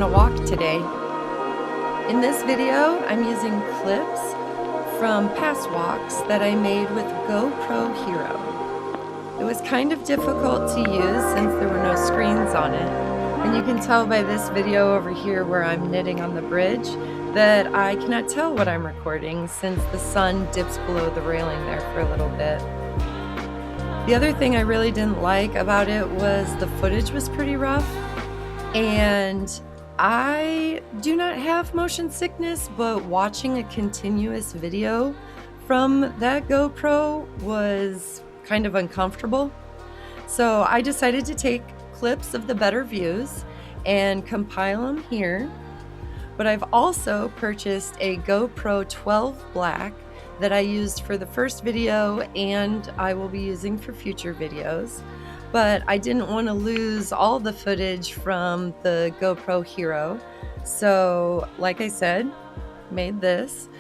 on a walk today. In this video, I'm using clips from past walks that I made with GoPro Hero. It was kind of difficult to use since there were no screens on it. And you can tell by this video over here where I'm knitting on the bridge that I cannot tell what I'm recording since the sun dips below the railing there for a little bit. The other thing I really didn't like about it was the footage was pretty rough, and I do not have motion sickness, but watching a continuous video from that GoPro was kind of uncomfortable. So I decided to take clips of the better views and compile them here. But I've also purchased a GoPro 12 Black that I used for the first video and I will be using for future videos. But I didn't want to lose all the footage from the GoPro Hero. So, like I said, made this.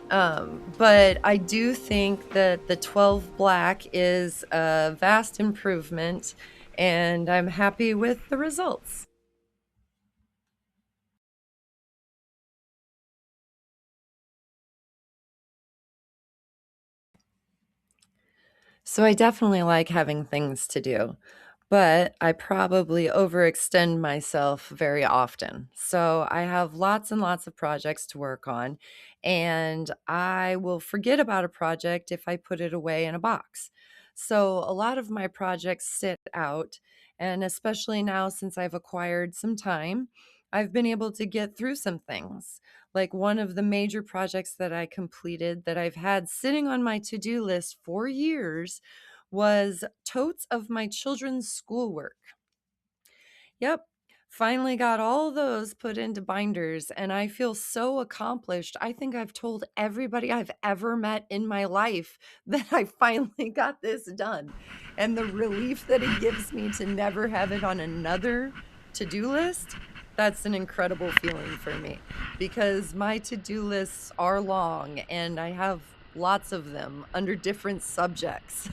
But I do think that the 12 Black is a vast improvement and I'm happy with the results. So I definitely like having things to do, but I probably overextend myself very often. So I have lots and lots of projects to work on, and I will forget about a project if I put it away in a box. So a lot of my projects sit out, and especially now since I've acquired some time, I've been able to get through some things. Like one of the major projects that I completed that I've had sitting on my to-do list for years was totes of my children's schoolwork. Yep, finally got all those put into binders, and I feel so accomplished. I think I've told everybody I've ever met in my life that I finally got this done. And the relief that it gives me to never have it on another to-do list, that's an incredible feeling for me because my to-do lists are long and I have lots of them under different subjects.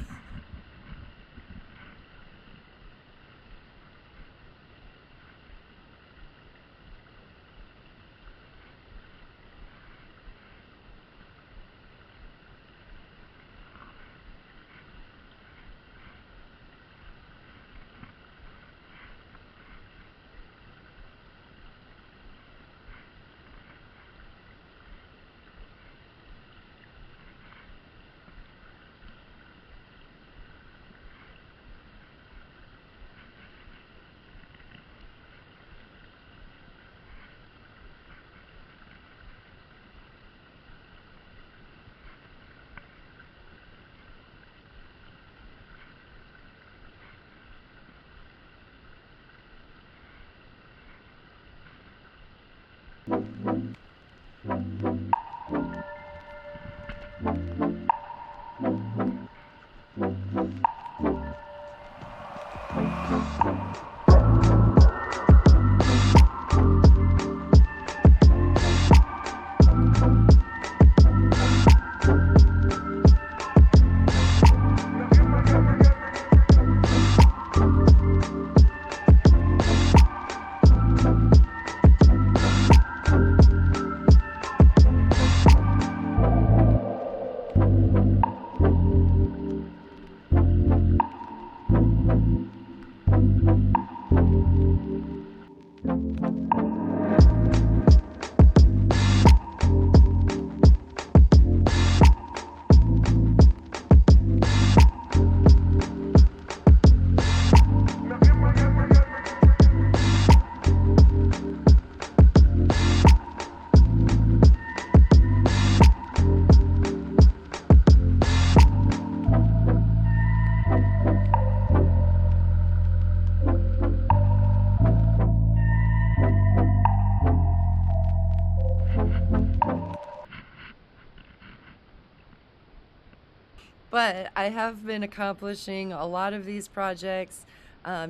But I have been accomplishing a lot of these projects.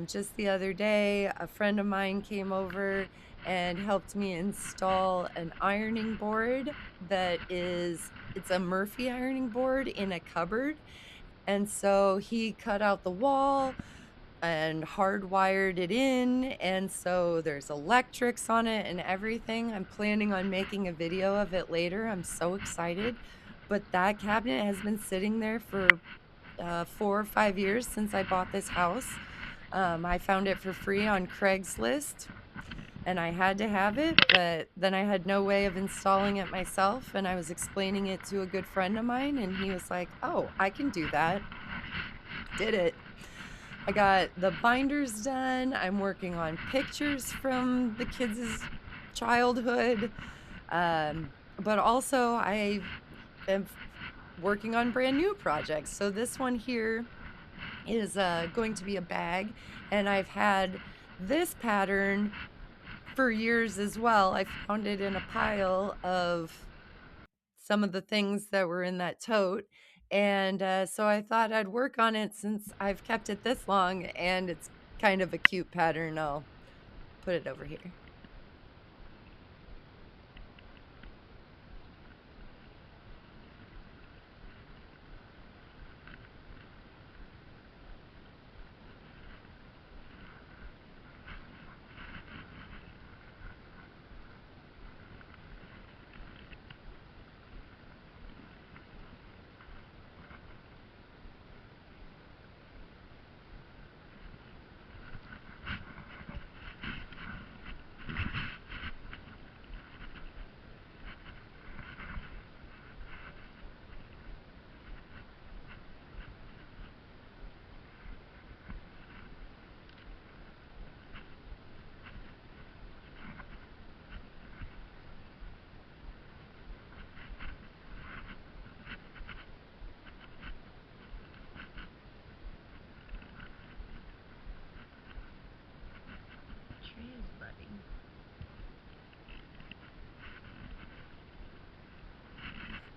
Just the other day, a friend of mine came over and helped me install an ironing board it's a Murphy ironing board in a cupboard. And so he cut out the wall, and hardwired it in, and so there's electrics on it and everything. I'm planning on making a video of it later. I'm so excited. But that cabinet has been sitting there for 4 or 5 years since I bought this house. I found it for free on Craigslist and I had to have it, but then I had no way of installing it myself. And I was explaining it to a good friend of mine, and he was like, "Oh, I can do that." Did it. I got the binders done. I'm working on pictures from the kids' childhood. But also, I am working on brand new projects. So this one here is going to be a bag, and I've had this pattern for years as well. I found it in a pile of some of the things that were in that tote. And so I thought I'd work on it since I've kept it this long, and it's kind of a cute pattern. I'll put it over here.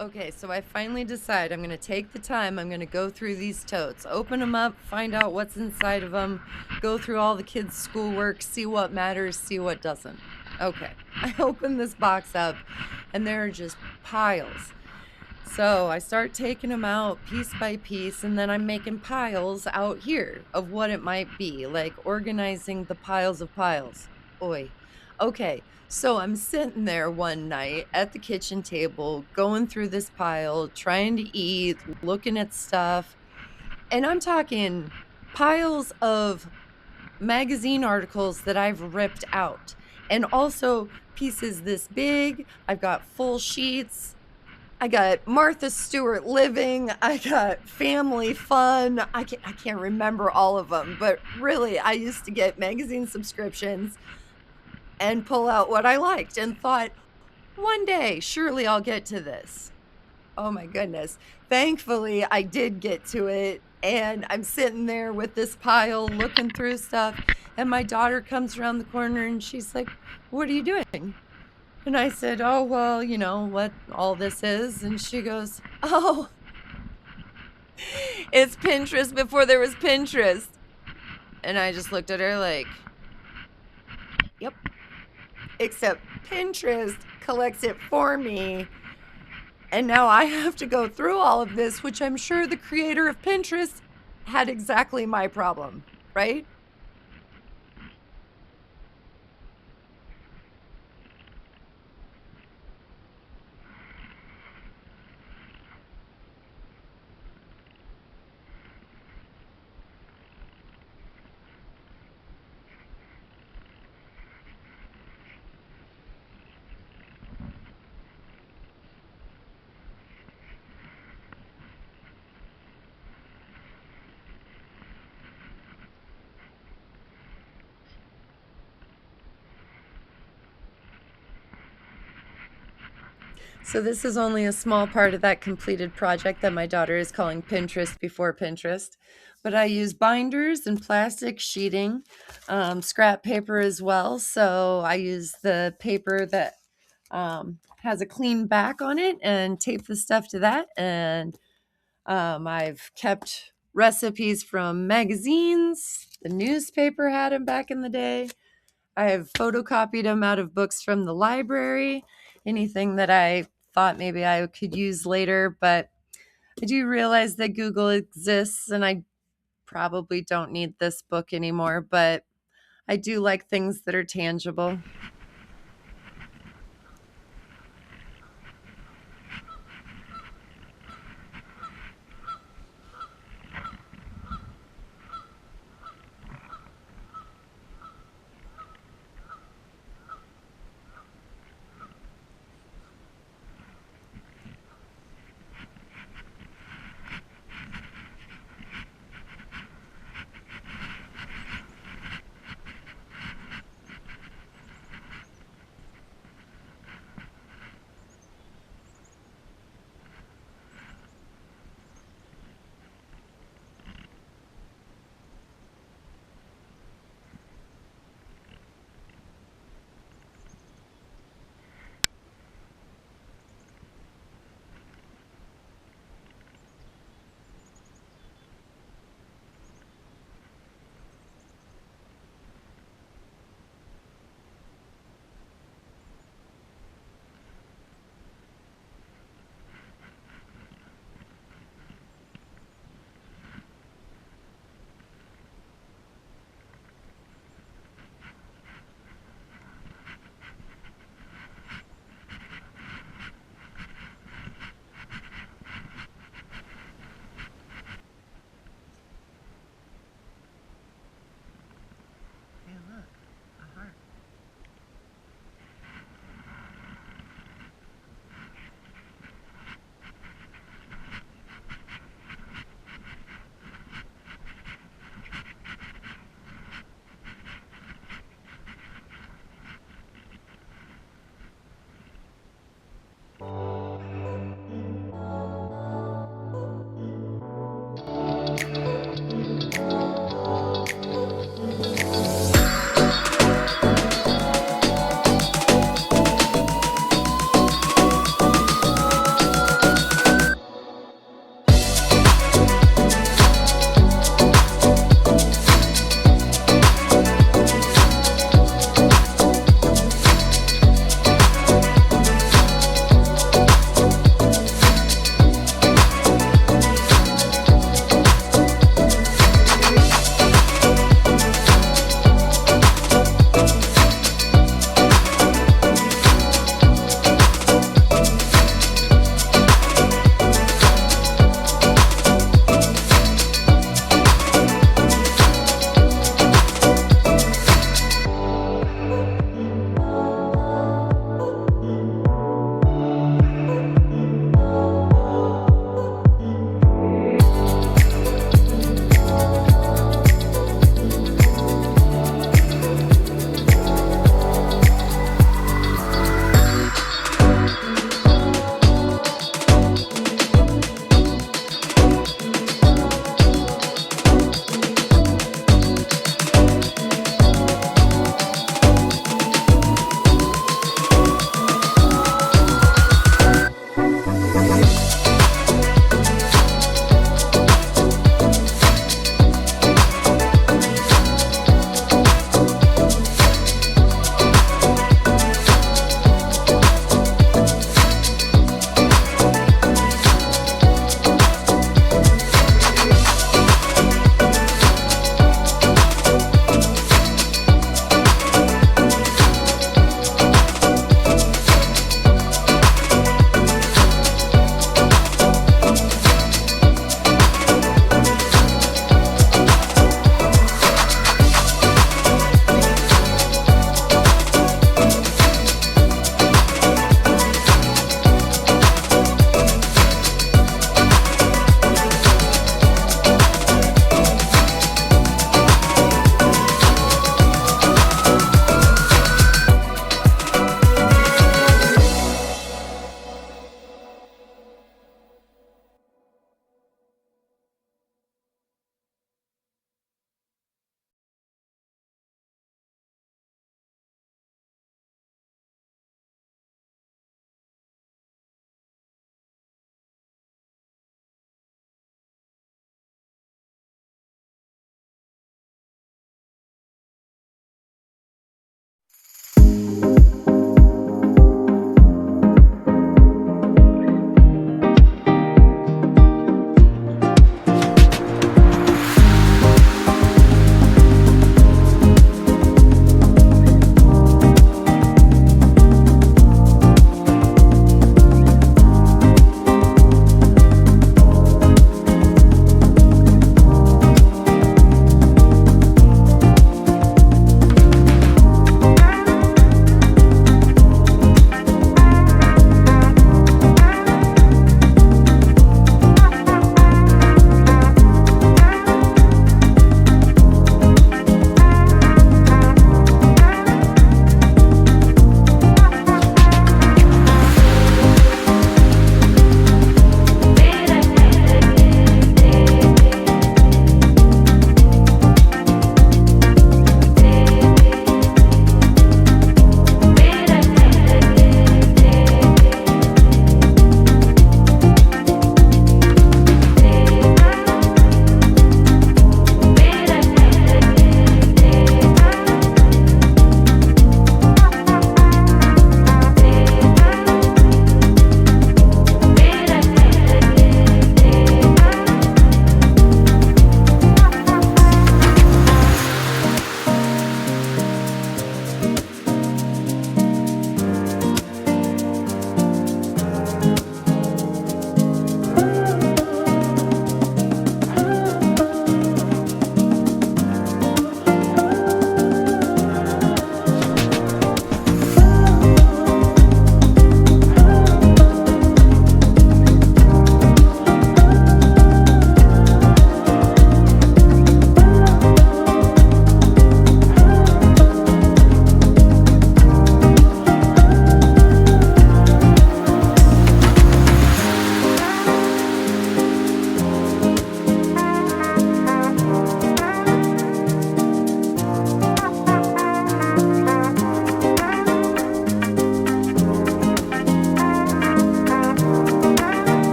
Okay, so I finally decide I'm going to take the time. I'm going to go through these totes, open them up, find out what's inside of them, go through all the kids' schoolwork, see what matters, see what doesn't. Okay, I open this box up, and there are just piles. So I start taking them out piece by piece, and then I'm making piles out here of what it might be, like organizing the piles of piles. Oi. Okay, so I'm sitting there one night at the kitchen table, going through this pile, trying to eat, looking at stuff, and I'm talking piles of magazine articles that I've ripped out, and also pieces this big. I've got full sheets. I got Martha Stewart Living. I got Family Fun. I can't remember all of them, but really, I used to get magazine subscriptions and pull out what I liked and thought, one day, surely I'll get to this. Oh my goodness. Thankfully, I did get to it. And I'm sitting there with this pile looking through stuff. And my daughter comes around the corner and she's like, "What are you doing?" And I said, "Oh, well, you know what all this is." And she goes, "Oh, it's Pinterest before there was Pinterest." And I just looked at her like, "Yep." Except Pinterest collects it for me. And now I have to go through all of this, which I'm sure the creator of Pinterest had exactly my problem, right? So this is only a small part of that completed project that my daughter is calling Pinterest before Pinterest. But I use binders and plastic sheeting, scrap paper as well. So I use the paper that has a clean back on it and tape the stuff to that. And I've kept recipes from magazines. The newspaper had them back in the day. I have photocopied them out of books from the library, anything that I thought maybe I could use later. But I do realize that Google exists, and I probably don't need this book anymore, but I do like things that are tangible.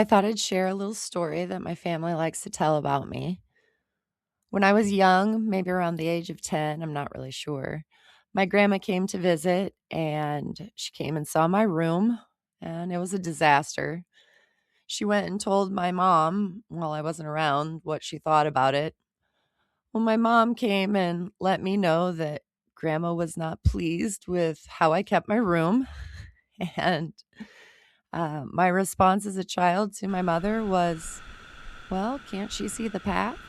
I thought I'd share a little story that my family likes to tell about me. When I was young, maybe around the age of 10, I'm not really sure, my grandma came to visit and she came and saw my room, and it was a disaster. She went and told my mom, while I wasn't around, what she thought about it. Well, my mom came and let me know that grandma was not pleased with how I kept my room. And my response as a child to my mother was, well, can't she see the path?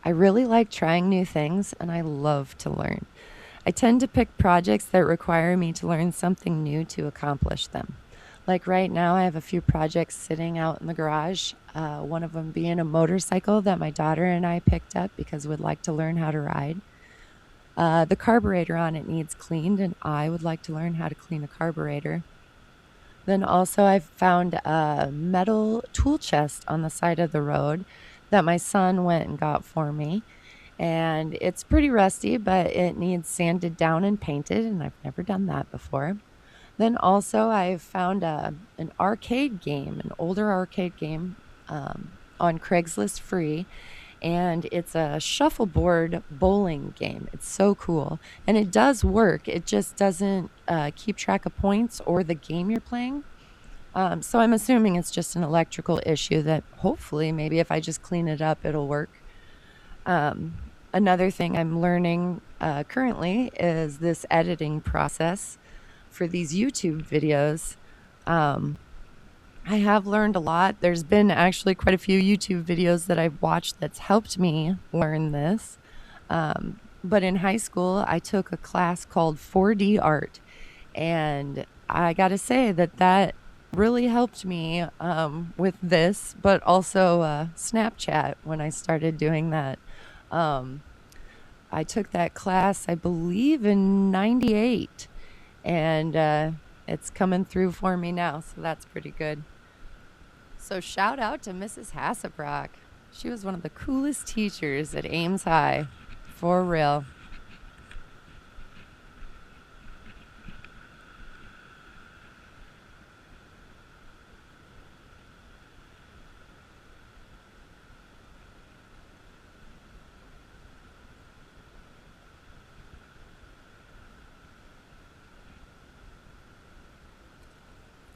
I really like trying new things and I love to learn. I tend to pick projects that require me to learn something new to accomplish them. Like right now, I have a few projects sitting out in the garage. One of them being a motorcycle that my daughter and I picked up because we'd like to learn how to ride. The carburetor on it needs cleaned, and I would like to learn how to clean a carburetor. Then also, I've found a metal tool chest on the side of the road that my son went and got for me. And it's pretty rusty, but it needs sanded down and painted, and I've never done that before. Then also, I've found an arcade game, an older arcade game on Craigslist free, and it's a shuffleboard bowling game. It's so cool, and it does work. It just doesn't keep track of points or the game you're playing. So I'm assuming it's just an electrical issue that hopefully maybe if I just clean it up, it'll work. Another thing I'm learning currently is this editing process for these YouTube videos. I have learned a lot. There's been actually quite a few YouTube videos that I've watched that's helped me learn this. But in high school, I took a class called 4D art, and I got to say that really helped me with this, but also Snapchat when I started doing that. I took that class, I believe, in 98, and it's coming through for me now, so that's pretty good. So shout out to Mrs. Hassebrock. She was one of the coolest teachers at Ames High, for real.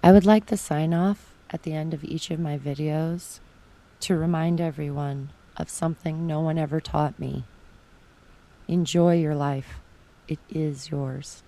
I would like to sign off at the end of each of my videos to remind everyone of something no one ever taught me. Enjoy your life. It is yours.